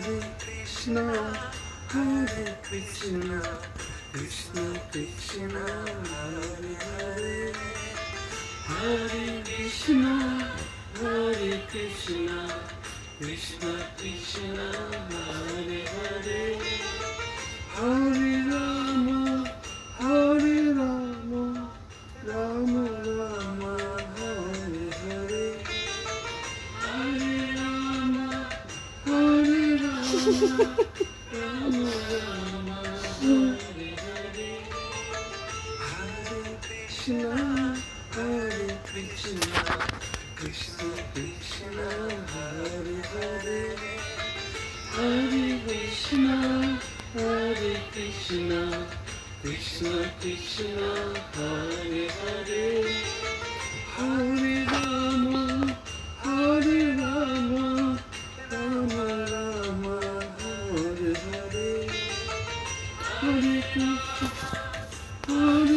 Krishna, Hare Krishna, Krishna Krishna, Hare Hare, Hare Krishna, Hare Krishna, Krishna Krishna, Hare Hare, Hare Rama, Hare Rama, Rama Rama, Hare Hare, Hare Rama, Hare Rama, Rama Rama, Hare Hare, Hare Krishna, Hare Krishna, Krishna Krishna, Hare Hare, Hare Krishna, Hare Krishna, Krishna Krishna, Hare Hare, Hare Rama, Hare Rama, Rama Rama, Hare Hare, Hare Krishna, Hare